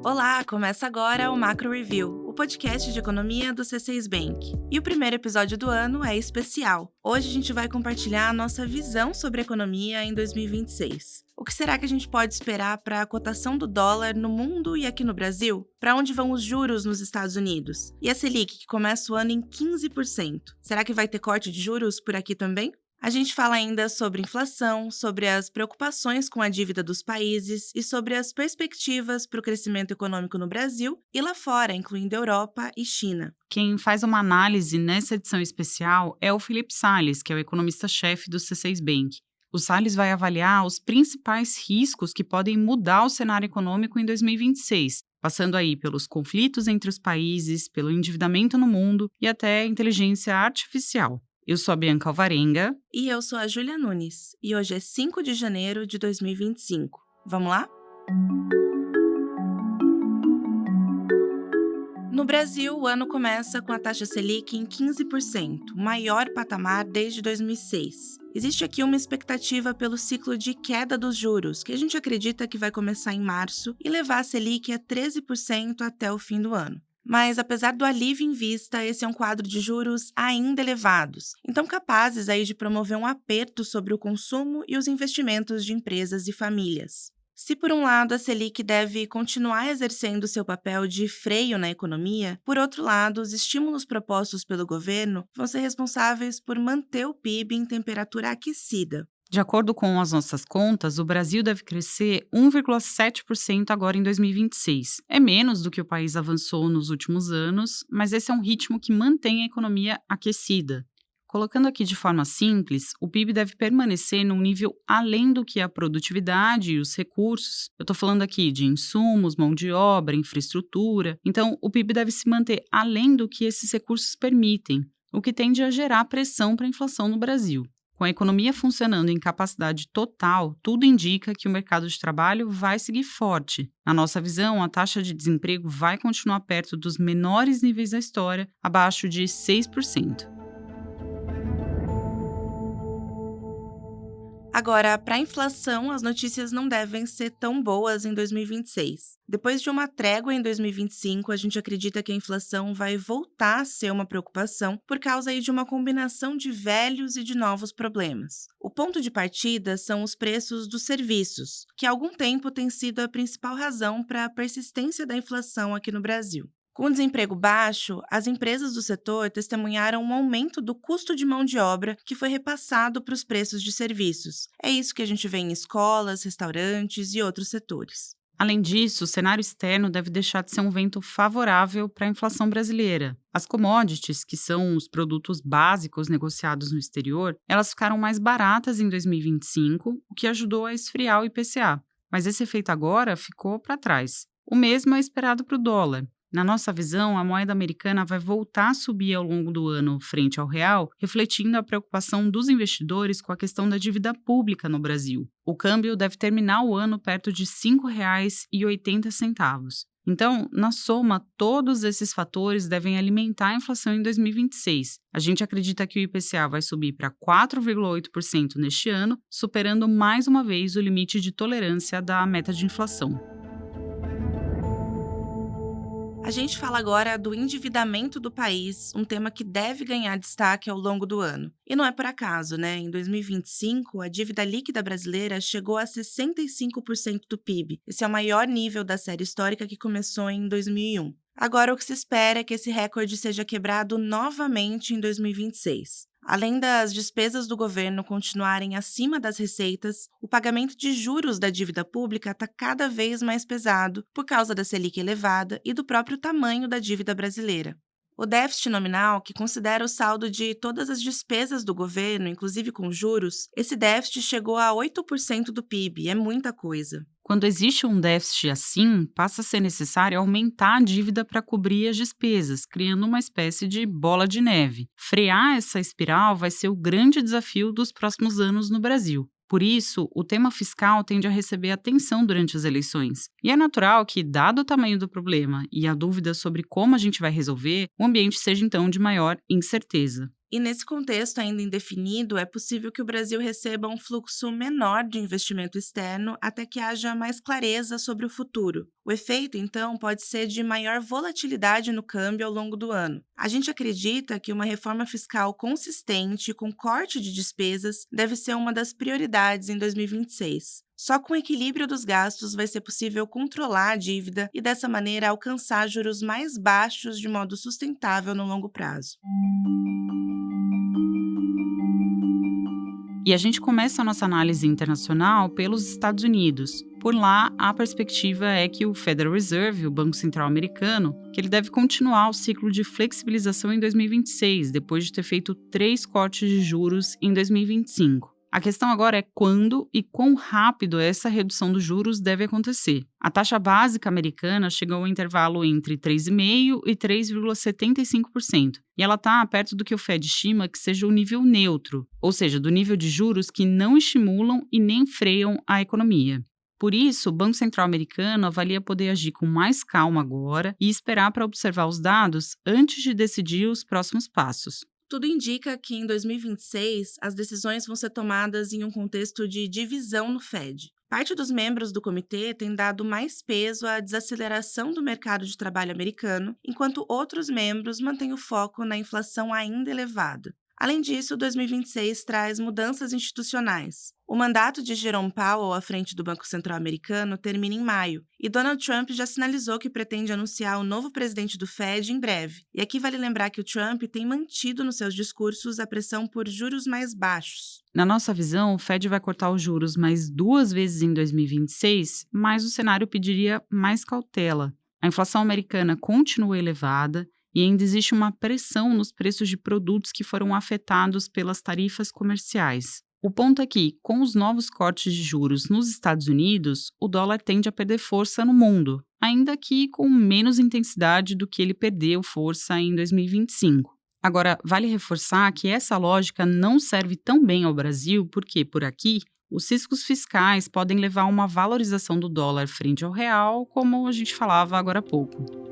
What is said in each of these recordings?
Olá, começa agora o Macro Review, o podcast de economia do C6 Bank. E o primeiro episódio do ano é especial. Hoje a gente vai compartilhar a nossa visão sobre a economia em 2026. O que será que a gente pode esperar para a cotação do dólar no mundo e aqui no Brasil? Para onde vão os juros nos Estados Unidos? E a Selic, que começa o ano em 15%. Será que vai ter corte de juros por aqui também? A gente fala ainda sobre inflação, sobre as preocupações com a dívida dos países e sobre as perspectivas para o crescimento econômico no Brasil e lá fora, incluindo Europa e China. Quem faz uma análise nessa edição especial é o Felipe Salles, que é o economista-chefe do C6 Bank. O Salles vai avaliar os principais riscos que podem mudar o cenário econômico em 2026, passando aí pelos conflitos entre os países, pelo endividamento no mundo e até a inteligência artificial. Eu sou a Bianca Alvarenga. E eu sou a Júlia Nunes. E hoje é 5 de janeiro de 2025. Vamos lá? No Brasil, o ano começa com a taxa Selic em 15%, o maior patamar desde 2006. Existe aqui uma expectativa pelo ciclo de queda dos juros, que a gente acredita que vai começar em março e levar a Selic a 13% até o fim do ano. Mas, apesar do alívio em vista, esse é um quadro de juros ainda elevados, então capazes aí de promover um aperto sobre o consumo e os investimentos de empresas e famílias. Se, por um lado, a Selic deve continuar exercendo seu papel de freio na economia, por outro lado, os estímulos propostos pelo governo vão ser responsáveis por manter o PIB em temperatura aquecida. De acordo com as nossas contas, o Brasil deve crescer 1,7% agora em 2026. É menos do que o país avançou nos últimos anos, mas esse é um ritmo que mantém a economia aquecida. Colocando aqui de forma simples, o PIB deve permanecer num nível além do que a produtividade e os recursos. Eu estou falando aqui de insumos, mão de obra, infraestrutura. Então, o PIB deve se manter além do que esses recursos permitem, o que tende a gerar pressão para a inflação no Brasil. Com a economia funcionando em capacidade total, tudo indica que o mercado de trabalho vai seguir forte. Na nossa visão, a taxa de desemprego vai continuar perto dos menores níveis da história, abaixo de 6%. Agora, para a inflação, as notícias não devem ser tão boas em 2026. Depois de uma trégua em 2025, a gente acredita que a inflação vai voltar a ser uma preocupação por causa aí de uma combinação de velhos e de novos problemas. O ponto de partida são os preços dos serviços, que há algum tempo tem sido a principal razão para a persistência da inflação aqui no Brasil. Com o desemprego baixo, as empresas do setor testemunharam um aumento do custo de mão de obra que foi repassado para os preços de serviços. É isso que a gente vê em escolas, restaurantes e outros setores. Além disso, o cenário externo deve deixar de ser um vento favorável para a inflação brasileira. As commodities, que são os produtos básicos negociados no exterior, elas ficaram mais baratas em 2025, o que ajudou a esfriar o IPCA. Mas esse efeito agora ficou para trás. O mesmo é esperado para o dólar. Na nossa visão, a moeda americana vai voltar a subir ao longo do ano frente ao real, refletindo a preocupação dos investidores com a questão da dívida pública no Brasil. O câmbio deve terminar o ano perto de R$ 5,80. Então, na soma, todos esses fatores devem alimentar a inflação em 2026. A gente acredita que o IPCA vai subir para 4,8% neste ano, superando mais uma vez o limite de tolerância da meta de inflação. A gente fala agora do endividamento do país, um tema que deve ganhar destaque ao longo do ano. E não é por acaso, né? Em 2025, a dívida líquida brasileira chegou a 65% do PIB. Esse é o maior nível da série histórica que começou em 2001. Agora, o que se espera é que esse recorde seja quebrado novamente em 2026. Além das despesas do governo continuarem acima das receitas, o pagamento de juros da dívida pública está cada vez mais pesado por causa da Selic elevada e do próprio tamanho da dívida brasileira. O déficit nominal, que considera o saldo de todas as despesas do governo, inclusive com juros, esse déficit chegou a 8% do PIB, é muita coisa. Quando existe um déficit assim, passa a ser necessário aumentar a dívida para cobrir as despesas, criando uma espécie de bola de neve. Frear essa espiral vai ser o grande desafio dos próximos anos no Brasil. Por isso, o tema fiscal tende a receber atenção durante as eleições. E é natural que, dado o tamanho do problema e a dúvida sobre como a gente vai resolver, o ambiente seja então de maior incerteza. E nesse contexto ainda indefinido, é possível que o Brasil receba um fluxo menor de investimento externo até que haja mais clareza sobre o futuro. O efeito, então, pode ser de maior volatilidade no câmbio ao longo do ano. A gente acredita que uma reforma fiscal consistente, com corte de despesas, deve ser uma das prioridades em 2026. Só com o equilíbrio dos gastos vai ser possível controlar a dívida e, dessa maneira, alcançar juros mais baixos de modo sustentável no longo prazo. E a gente começa a nossa análise internacional pelos Estados Unidos. Por lá, a perspectiva é que o Federal Reserve, o Banco Central Americano, que ele deve continuar o ciclo de flexibilização em 2026, depois de ter feito 3 cortes de juros em 2025. A questão agora é quando e quão rápido essa redução dos juros deve acontecer. A taxa básica americana chegou ao intervalo entre 3,5% e 3,75%, e ela está perto do que o Fed estima que seja o nível neutro, ou seja, do nível de juros que não estimulam e nem freiam a economia. Por isso, o Banco Central americano avalia poder agir com mais calma agora e esperar para observar os dados antes de decidir os próximos passos. Tudo indica que em 2026 as decisões vão ser tomadas em um contexto de divisão no Fed. Parte dos membros do comitê tem dado mais peso à desaceleração do mercado de trabalho americano, enquanto outros membros mantêm o foco na inflação ainda elevada. Além disso, 2026 traz mudanças institucionais. O mandato de Jerome Powell à frente do Banco Central americano termina em maio, e Donald Trump já sinalizou que pretende anunciar o novo presidente do Fed em breve. E aqui vale lembrar que o Trump tem mantido nos seus discursos a pressão por juros mais baixos. Na nossa visão, o Fed vai cortar os juros mais 2 vezes em 2026, mas o cenário pediria mais cautela. A inflação americana continua elevada, e ainda existe uma pressão nos preços de produtos que foram afetados pelas tarifas comerciais. O ponto é que, com os novos cortes de juros nos Estados Unidos, o dólar tende a perder força no mundo, ainda que com menos intensidade do que ele perdeu força em 2025. Agora, vale reforçar que essa lógica não serve tão bem ao Brasil porque, por aqui, os riscos fiscais podem levar a uma valorização do dólar frente ao real, como a gente falava agora há pouco.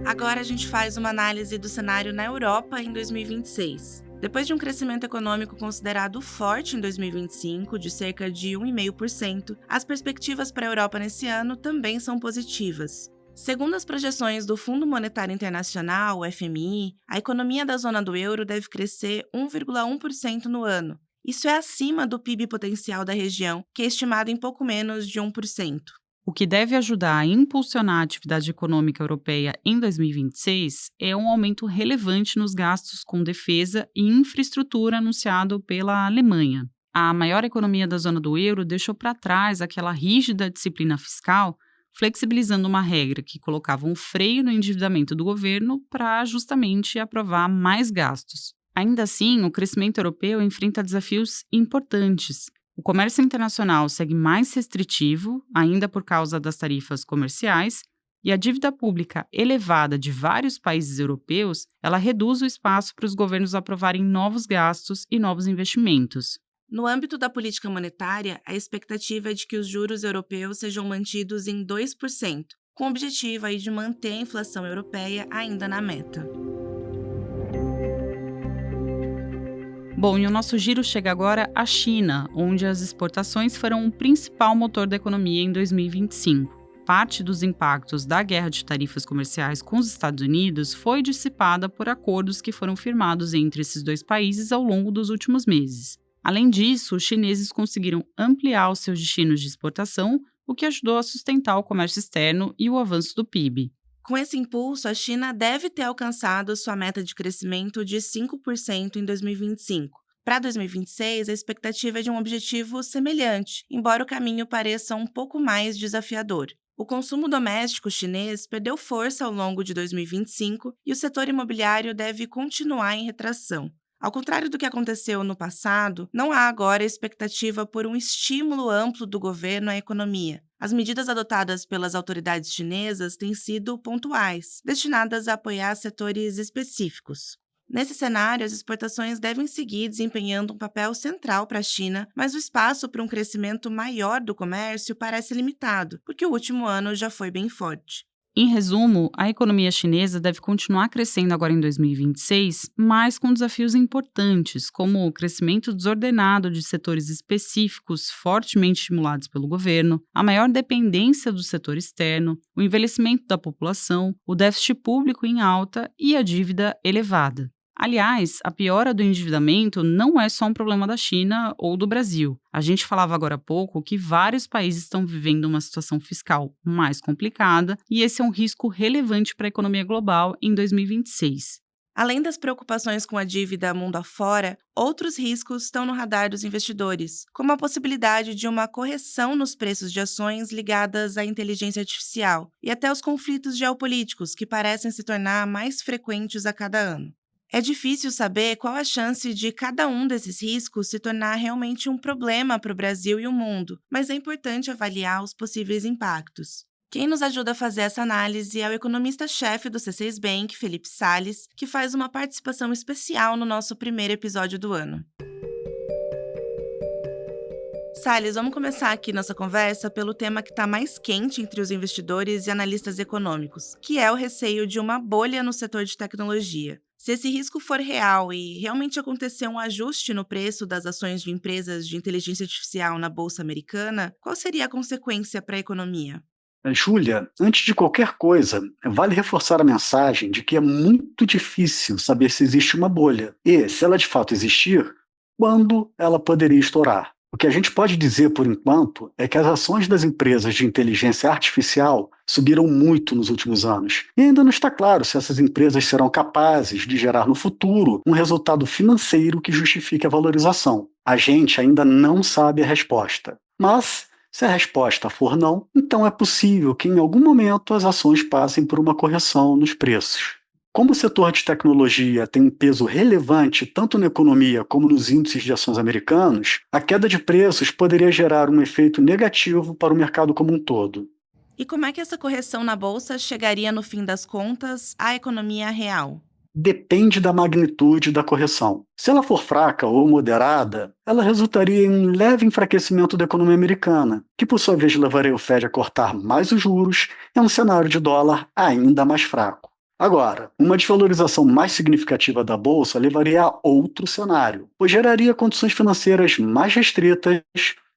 Agora a gente faz uma análise do cenário na Europa em 2026. Depois de um crescimento econômico considerado forte em 2025, de cerca de 1,5%, as perspectivas para a Europa nesse ano também são positivas. Segundo as projeções do Fundo Monetário Internacional, o FMI, a economia da zona do euro deve crescer 1,1% no ano. Isso é acima do PIB potencial da região, que é estimado em pouco menos de 1%. O que deve ajudar a impulsionar a atividade econômica europeia em 2026 é um aumento relevante nos gastos com defesa e infraestrutura anunciado pela Alemanha. A maior economia da zona do euro deixou para trás aquela rígida disciplina fiscal, flexibilizando uma regra que colocava um freio no endividamento do governo para justamente aprovar mais gastos. Ainda assim, o crescimento europeu enfrenta desafios importantes. O comércio internacional segue mais restritivo, ainda por causa das tarifas comerciais, e a dívida pública elevada de vários países europeus, ela reduz o espaço para os governos aprovarem novos gastos e novos investimentos. No âmbito da política monetária, a expectativa é de que os juros europeus sejam mantidos em 2%, com o objetivo aí de manter a inflação europeia ainda na meta. Bom, e o nosso giro chega agora à China, onde as exportações foram o principal motor da economia em 2025. Parte dos impactos da guerra de tarifas comerciais com os Estados Unidos foi dissipada por acordos que foram firmados entre esses dois países ao longo dos últimos meses. Além disso, os chineses conseguiram ampliar os seus destinos de exportação, o que ajudou a sustentar o comércio externo e o avanço do PIB. Com esse impulso, a China deve ter alcançado sua meta de crescimento de 5% em 2025. Para 2026, a expectativa é de um objetivo semelhante, embora o caminho pareça um pouco mais desafiador. O consumo doméstico chinês perdeu força ao longo de 2025 e o setor imobiliário deve continuar em retração. Ao contrário do que aconteceu no passado, não há agora expectativa por um estímulo amplo do governo à economia. As medidas adotadas pelas autoridades chinesas têm sido pontuais, destinadas a apoiar setores específicos. Nesse cenário, as exportações devem seguir desempenhando um papel central para a China, mas o espaço para um crescimento maior do comércio parece limitado, porque o último ano já foi bem forte. Em resumo, a economia chinesa deve continuar crescendo agora em 2026, mas com desafios importantes, como o crescimento desordenado de setores específicos fortemente estimulados pelo governo, a maior dependência do setor externo, o envelhecimento da população, o déficit público em alta e a dívida elevada. Aliás, a piora do endividamento não é só um problema da China ou do Brasil. A gente falava agora há pouco que vários países estão vivendo uma situação fiscal mais complicada e esse é um risco relevante para a economia global em 2026. Além das preocupações com a dívida mundo afora, outros riscos estão no radar dos investidores, como a possibilidade de uma correção nos preços de ações ligadas à inteligência artificial e até os conflitos geopolíticos que parecem se tornar mais frequentes a cada ano. É difícil saber qual a chance de cada um desses riscos se tornar realmente um problema para o Brasil e o mundo, mas é importante avaliar os possíveis impactos. Quem nos ajuda a fazer essa análise é o economista-chefe do C6 Bank, Felipe Salles, que faz uma participação especial no nosso primeiro episódio do ano. Salles, vamos começar aqui nossa conversa pelo tema que está mais quente entre os investidores e analistas econômicos, que é o receio de uma bolha no setor de tecnologia. Se esse risco for real e realmente acontecer um ajuste no preço das ações de empresas de inteligência artificial na Bolsa Americana, qual seria a consequência para a economia? Júlia, antes de qualquer coisa, vale reforçar a mensagem de que é muito difícil saber se existe uma bolha e, se ela de fato existir, quando ela poderia estourar. O que a gente pode dizer, por enquanto, é que as ações das empresas de inteligência artificial subiram muito nos últimos anos. E ainda não está claro se essas empresas serão capazes de gerar no futuro um resultado financeiro que justifique a valorização. A gente ainda não sabe a resposta. Mas, se a resposta for não, então é possível que em algum momento as ações passem por uma correção nos preços. Como o setor de tecnologia tem um peso relevante tanto na economia como nos índices de ações americanos, a queda de preços poderia gerar um efeito negativo para o mercado como um todo. E como é que essa correção na Bolsa chegaria, no fim das contas, à economia real? Depende da magnitude da correção. Se ela for fraca ou moderada, ela resultaria em um leve enfraquecimento da economia americana, que por sua vez levaria o Fed a cortar mais os juros em um cenário de dólar ainda mais fraco. Agora, uma desvalorização mais significativa da Bolsa levaria a outro cenário, pois geraria condições financeiras mais restritas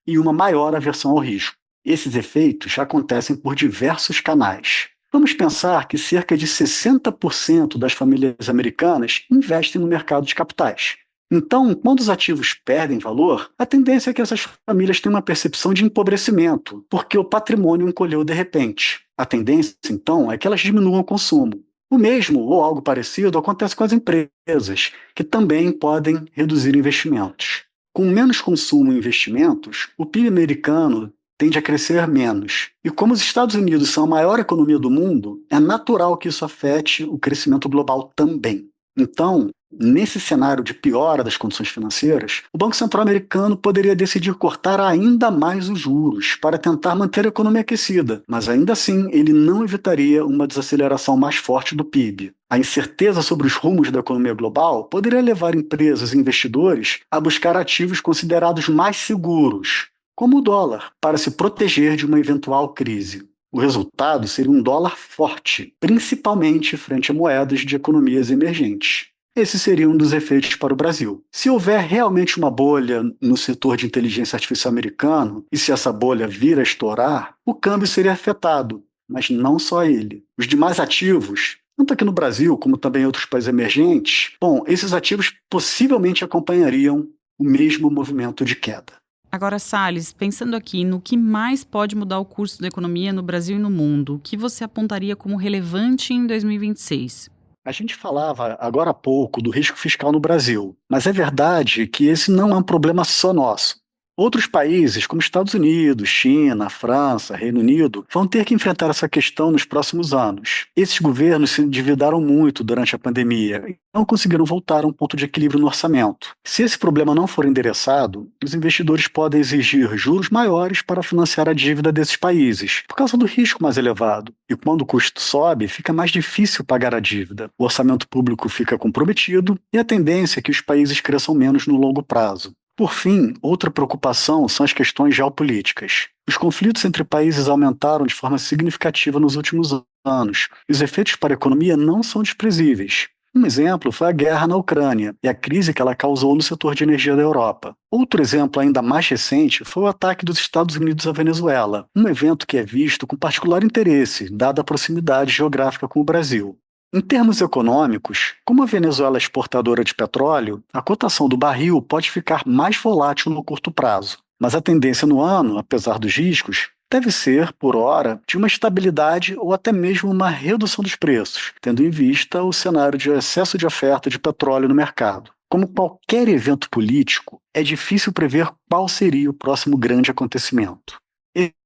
e uma maior aversão ao risco. Esses efeitos acontecem por diversos canais. Vamos pensar que cerca de 60% das famílias americanas investem no mercado de capitais. Então, quando os ativos perdem valor, a tendência é que essas famílias tenham uma percepção de empobrecimento, porque o patrimônio encolheu de repente. A tendência, então, é que elas diminuam o consumo. O mesmo, ou algo parecido, acontece com as empresas, que também podem reduzir investimentos. Com menos consumo e investimentos, o PIB americano tende a crescer menos. E como os Estados Unidos são a maior economia do mundo, é natural que isso afete o crescimento global também. Então, nesse cenário de piora das condições financeiras, o Banco Central americano poderia decidir cortar ainda mais os juros para tentar manter a economia aquecida, mas ainda assim ele não evitaria uma desaceleração mais forte do PIB. A incerteza sobre os rumos da economia global poderia levar empresas e investidores a buscar ativos considerados mais seguros, como o dólar, para se proteger de uma eventual crise. O resultado seria um dólar forte, principalmente frente a moedas de economias emergentes. Esse seria um dos efeitos para o Brasil. Se houver realmente uma bolha no setor de inteligência artificial americano, e se essa bolha vir a estourar, o câmbio seria afetado, mas não só ele. Os demais ativos, tanto aqui no Brasil como também em outros países emergentes, esses ativos possivelmente acompanhariam o mesmo movimento de queda. Agora, Salles, pensando aqui no que mais pode mudar o curso da economia no Brasil e no mundo, o que você apontaria como relevante em 2026? A gente falava agora há pouco do risco fiscal no Brasil, mas é verdade que esse não é um problema só nosso. Outros países, como Estados Unidos, China, França, Reino Unido, vão ter que enfrentar essa questão nos próximos anos. Esses governos se endividaram muito durante a pandemia e não conseguiram voltar a um ponto de equilíbrio no orçamento. Se esse problema não for endereçado, os investidores podem exigir juros maiores para financiar a dívida desses países, por causa do risco mais elevado. E quando o custo sobe, fica mais difícil pagar a dívida. O orçamento público fica comprometido e a tendência é que os países cresçam menos no longo prazo. Por fim, outra preocupação são as questões geopolíticas. Os conflitos entre países aumentaram de forma significativa nos últimos anos. E os efeitos para a economia não são desprezíveis. Um exemplo foi a guerra na Ucrânia e a crise que ela causou no setor de energia da Europa. Outro exemplo ainda mais recente foi o ataque dos Estados Unidos à Venezuela, um evento que é visto com particular interesse, dada a proximidade geográfica com o Brasil. Em termos econômicos, como a Venezuela é exportadora de petróleo, a cotação do barril pode ficar mais volátil no curto prazo. Mas a tendência no ano, apesar dos riscos, deve ser, por hora, de uma estabilidade ou até mesmo uma redução dos preços, tendo em vista o cenário de excesso de oferta de petróleo no mercado. Como qualquer evento político, é difícil prever qual seria o próximo grande acontecimento.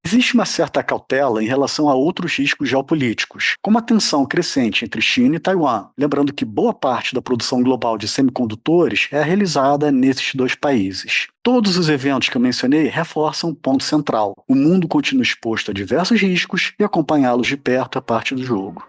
Existe uma certa cautela em relação a outros riscos geopolíticos, como a tensão crescente entre China e Taiwan, lembrando que boa parte da produção global de semicondutores é realizada nesses dois países. Todos os eventos que eu mencionei reforçam um ponto central: o mundo continua exposto a diversos riscos e acompanhá-los de perto é parte do jogo.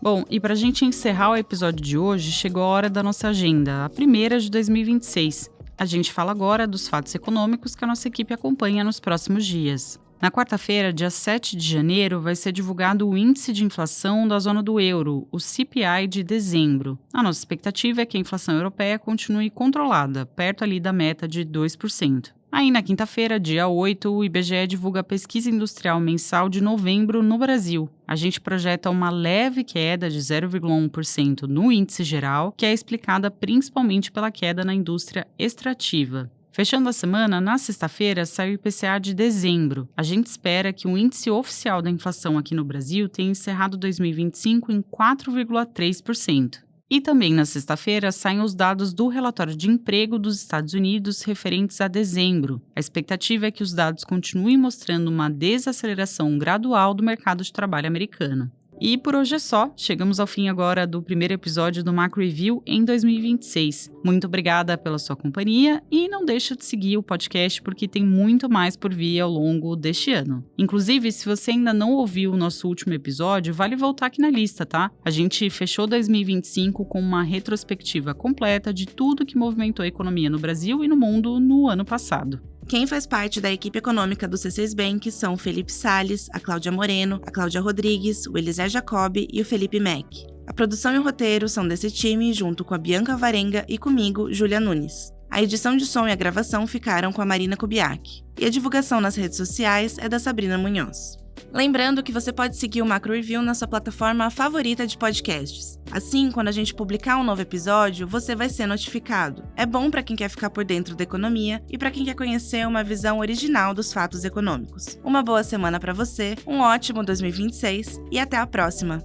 Bom, e para a gente encerrar o episódio de hoje, chegou a hora da nossa agenda, a primeira de 2026. A gente fala agora dos fatos econômicos que a nossa equipe acompanha nos próximos dias. Na quarta-feira, dia 7 de janeiro, vai ser divulgado o Índice de Inflação da Zona do Euro, o CPI de dezembro. A nossa expectativa é que a inflação europeia continue controlada, perto ali da meta de 2%. Aí, na quinta-feira, dia 8, o IBGE divulga a pesquisa industrial mensal de novembro no Brasil. A gente projeta uma leve queda de 0,1% no índice geral, que é explicada principalmente pela queda na indústria extrativa. Fechando a semana, na sexta-feira, sai o IPCA de dezembro. A gente espera que o índice oficial da inflação aqui no Brasil tenha encerrado 2025 em 4,3%. E também na sexta-feira saem os dados do relatório de emprego dos Estados Unidos referentes a dezembro. A expectativa é que os dados continuem mostrando uma desaceleração gradual do mercado de trabalho americano. E por hoje é só. Chegamos ao fim agora do primeiro episódio do Macro Review em 2026. Muito obrigada pela sua companhia e não deixa de seguir o podcast porque tem muito mais por vir ao longo deste ano. Inclusive, se você ainda não ouviu o nosso último episódio, vale voltar aqui na lista, tá? A gente fechou 2025 com uma retrospectiva completa de tudo que movimentou a economia no Brasil e no mundo no ano passado. Quem faz parte da equipe econômica do C6 Bank são o Felipe Salles, a Cláudia Moreno, a Cláudia Rodrigues, o Elisé Jacobi e o Felipe Mack. A produção e o roteiro são desse time, junto com a Bianca Varenga e comigo, Júlia Nunes. A edição de som e a gravação ficaram com a Marina Kubiak. E a divulgação nas redes sociais é da Sabrina Munhoz. Lembrando que você pode seguir o Macro Review na sua plataforma favorita de podcasts. Assim, quando a gente publicar um novo episódio, você vai ser notificado. É bom para quem quer ficar por dentro da economia e para quem quer conhecer uma visão original dos fatos econômicos. Uma boa semana para você, um ótimo 2026 e até a próxima!